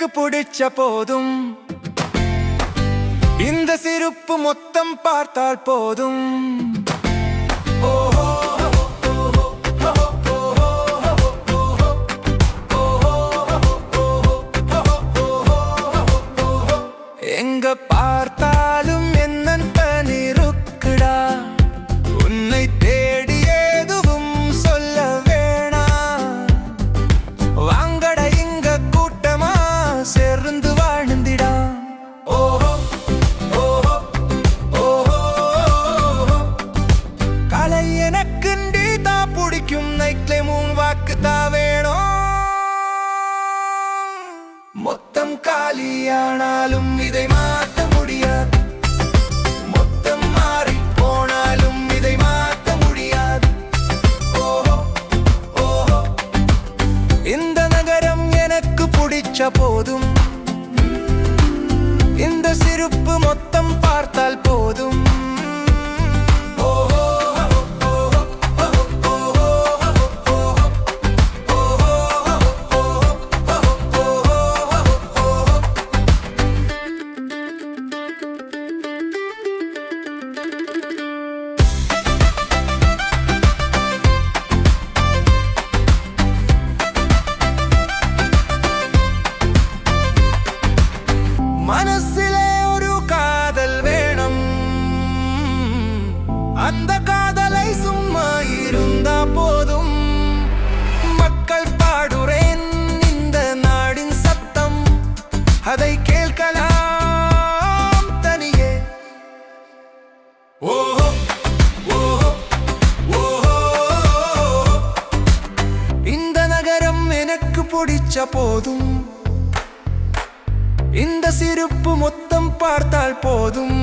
எனக்கு பிடிச்ச போதும் இந்த சிரிப்பு மொத்தம் பார்த்தால் போதும் எங்க பார்த்தாலும் என்னன்னு இருக்குடா உன்னை தேடி எதுவும் சொல்ல வேணாம் வாங்கட இங்க கூட்டமா சேர்ந்து வாழ்ந்திடா ஓஹோ ஓஹோ ஓஹோ கலை எனக்கு தான் பிடிக்கும் நைட்ல மூணு வாக்கு தான் வேணும் மொத்தம் காலியானாலும் இதை மாற்ற முடியாது மொத்தம் மாறி போனாலும் இதை மாற்ற முடியாது ஓஹோ ஓஹோ இந்த நகரம் எனக்கு பிடிச்ச போதும் இந்த சிரிப்பு மொத்தம் பார்த்தால் போதும் மனசிலே ஒரு காதல் வேணும் அந்த காதலை சும்மா இருந்தா போதும் மக்கள் பாடுறேன் இந்த நாடின் சத்தம் அதை கேட்கலாம் தனியே ஓஹோ ஓஹோ ஓஹோ இந்த நகரம் எனக்கு பிடிச்ச போதும் இந்த சிரிப்பு மொத்தம் பார்த்தால் போதும்